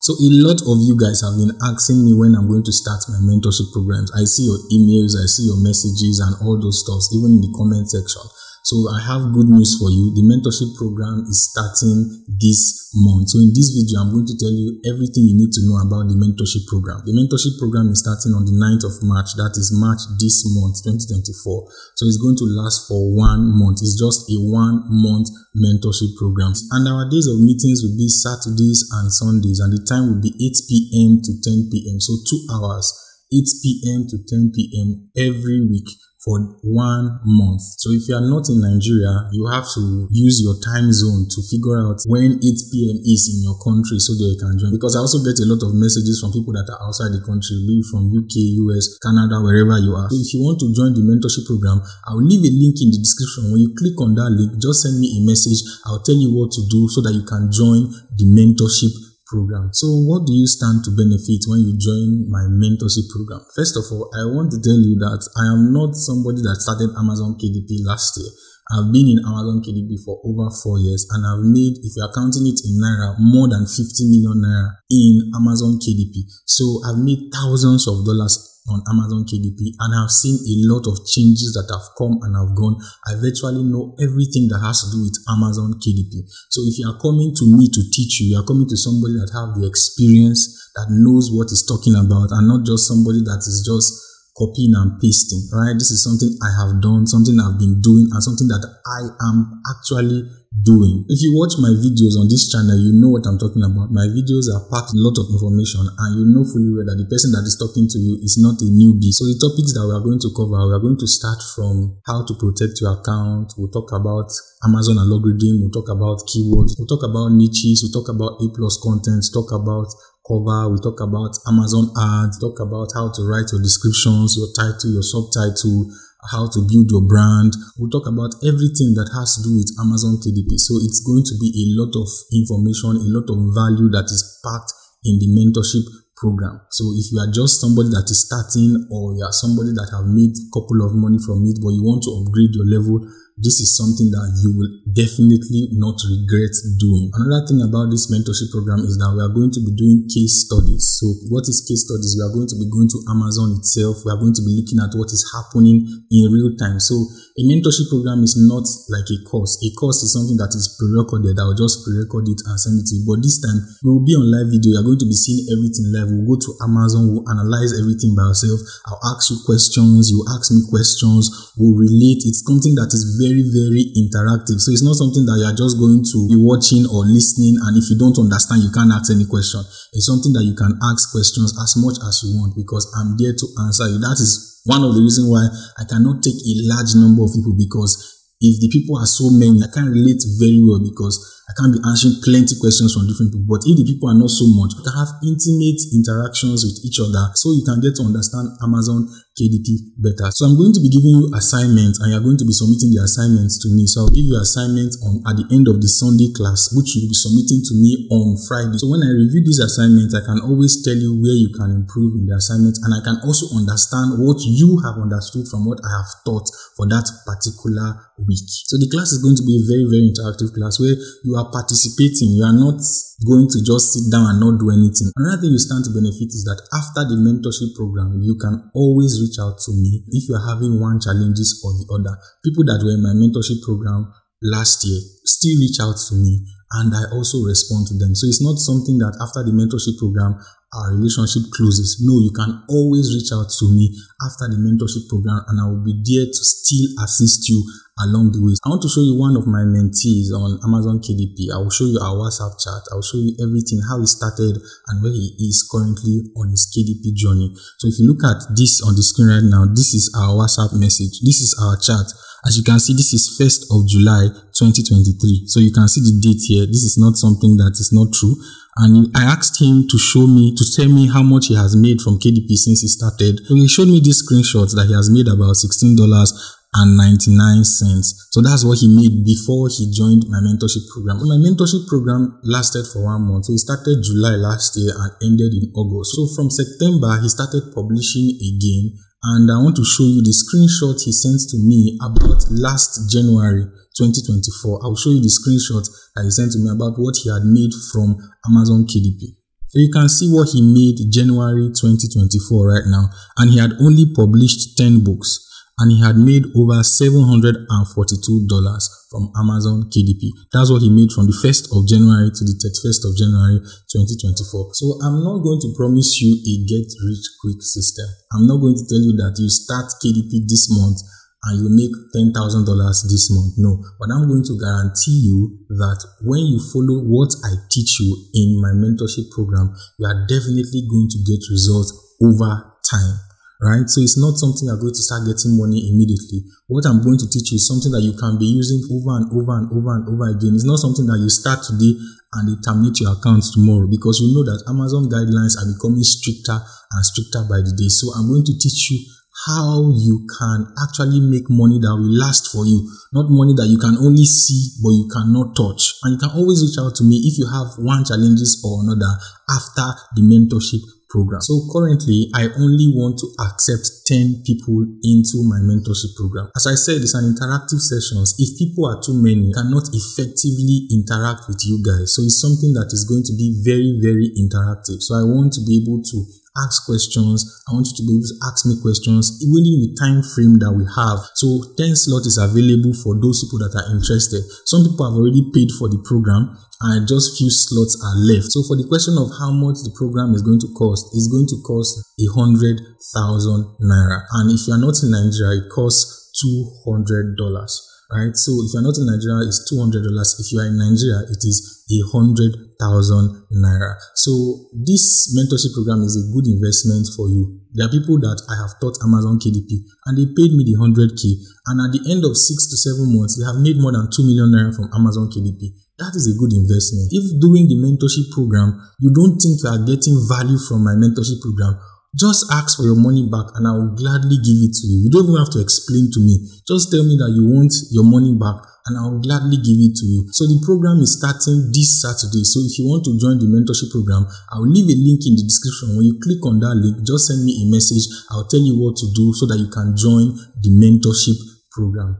So a lot of you guys have been asking me when I'm going to start my mentorship programs. I see your emails, I see your messages and all those stuff, even in the comment section. So I have good news for you. The mentorship program is starting this month. So in this video, I'm going to tell you everything you need to know about the mentorship program. The mentorship program is starting on the 9th of March. That is March this month, 2024. So it's going to last for 1 month. It's just a 1 month mentorship program. And our days of meetings will be Saturdays and Sundays. And the time will be 8 p.m. to 10 p.m. So 2 hours, 8 p.m. to 10 p.m. every week for 1 month. So if you are not in Nigeria, you have to use your time zone to figure out when 8 p.m. is in your country so that you can join. Because I also get a lot of messages from people that are outside the country, maybe from UK, US, Canada, wherever you are. So if you want to join the mentorship program, I will leave a link in the description. When you click on that link, just send me a message. I'll tell you what to do so that you can join the mentorship program. So what do you stand to benefit when you join my mentorship program? First of all, I want to tell you that I am not somebody that started Amazon KDP last year. I've been in Amazon KDP for over 4 years and I've made, if you're counting it in Naira, more than 50 million Naira in Amazon KDP. So I've made thousands of dollars on Amazon KDP and I've seen a lot of changes that have come and have gone. I virtually know everything that has to do with Amazon KDP. So if you are coming to me to teach you, you are coming to somebody that have the experience, that knows what he's talking about, and not just somebody that is just copying and pasting, right? This is something I have done, something I've been doing, and something that I am actually doing. If you watch my videos on this channel, you know what I'm talking about. My videos are packed with a lot of information and you know fully well that the person that is talking to you is not a newbie. So the topics that we are going to cover, we are going to start from how to protect your account. We'll talk about Amazon algorithm. We'll talk about keywords. We'll talk about niches. We'll talk about A+ content. Talk about cover. We talk about Amazon ads, talk about how to write your descriptions, your title, your subtitle, how to build your brand. We'll talk about everything that has to do with Amazon KDP. So it's going to be a lot of information, a lot of value that is packed in the mentorship program. So if you are just somebody that is starting, or you are somebody that have made a couple of money from it, but you want to upgrade your level, this is something that you will definitely not regret doing. Another thing about this mentorship program is that we are going to be doing case studies. So what is case studies? We are going to be going to Amazon itself. We are going to be looking at what is happening in real time. So a mentorship program is not like a course. A course is something that is pre-recorded. I will just pre-record it and send it to you. But this time, we will be on live video. You are going to be seeing everything live. We'll go to Amazon. We'll analyze everything by ourselves. I'll ask you questions. You ask me questions. We'll relate. It's something that is very, very interactive. So it's not something that you are just going to be watching or listening, and if you don't understand, you can't ask any question. It's something that you can ask questions as much as you want, because I'm there to answer you. That is one of the reasons why I cannot take a large number of people, because if the people are so many, I can't relate very well, because I can't be answering plenty questions from different people. But if the people are not so much, you can have intimate interactions with each other, so you can get to understand Amazon KDP better. So I'm going to be giving you assignments, and you're going to be submitting the assignments to me. So I'll give you assignments at the end of the Sunday class, which you'll be submitting to me on Friday. So when I review these assignments, I can always tell you where you can improve in the assignments, and I can also understand what you have understood from what I have taught for that particular week. So the class is going to be a very, very interactive class where you are participating. You are not going to just sit down and not do anything. Another thing you stand to benefit is that after the mentorship program, you can always reach out to me if you are having one challenges or the other. People that were in my mentorship program last year still reach out to me, and I also respond to them. So it's not something that after the mentorship program our relationship closes. No, you can always reach out to me after the mentorship program, and I will be there to still assist you along the way. I want to show you one of my mentees on Amazon KDP. I will show you our WhatsApp chat. I will show you everything, how he started and where he is currently on his KDP journey. So if you look at this on the screen right now, this is our WhatsApp message. This is our chat. As you can see, this is 1st of July 2023. So you can see the date here. This is not something that is not true. And I asked him to tell me how much he has made from KDP since he started. So he showed me these screenshots that he has made about $16.99. So that's what he made before he joined my mentorship program. My mentorship program lasted for 1 month. So he started July last year and ended in August. So from September, he started publishing again. And I want to show you the screenshot he sent to me about last January 2024. I'll show you the screenshot that he sent to me about what he had made from Amazon KDP. So you can see what he made January 2024 right now, and he had only published 10 books. And he had made over $742 from Amazon KDP. That's what he made from the 1st of January to the 31st of January 2024. So I'm not going to promise you a get-rich-quick system. I'm not going to tell you that you start KDP this month and you make $10,000 this month. No, but I'm going to guarantee you that when you follow what I teach you in my mentorship program, you are definitely going to get results over time. Right? So it's not something you're going to start getting money immediately. What I'm going to teach you is something that you can be using over and over and over and over again. It's not something that you start today and they terminate your account tomorrow, because you know that Amazon guidelines are becoming stricter and stricter by the day. So I'm going to teach you how you can actually make money that will last for you, not money that you can only see but you cannot touch. And you can always reach out to me if you have one challenges or another after the mentorship program. So currently, I only want to accept 10 people into my mentorship program. As I said, it's an interactive sessions. If people are too many, cannot effectively interact with you guys. So it's something that is going to be very, very interactive. So I want to be able to ask questions. I want you to be able to ask me questions really in the time frame that we have. So 10 slots is available for those people that are interested. Some people have already paid for the program and just few slots are left. So for the question of how much the program is going to cost, it's going to cost 100,000 naira. And if you're not in Nigeria, it costs $200. Right? So if you're not in Nigeria, it's $200. If you are in Nigeria, it is 100,000 naira. So this mentorship program is a good investment for you. There are people that I have taught Amazon KDP and they paid me the 100K, and at the end of 6 to 7 months, they have made more than 2 million naira from Amazon KDP. That is a good investment. If doing the mentorship program, you don't think you are getting value from my mentorship program, just ask for your money back and I will gladly give it to you. You don't even have to explain to me. Just tell me that you want your money back and I will gladly give it to you. So the program is starting this Saturday. So if you want to join the mentorship program, I will leave a link in the description. When you click on that link, just send me a message. I'll tell you what to do so that you can join the mentorship program.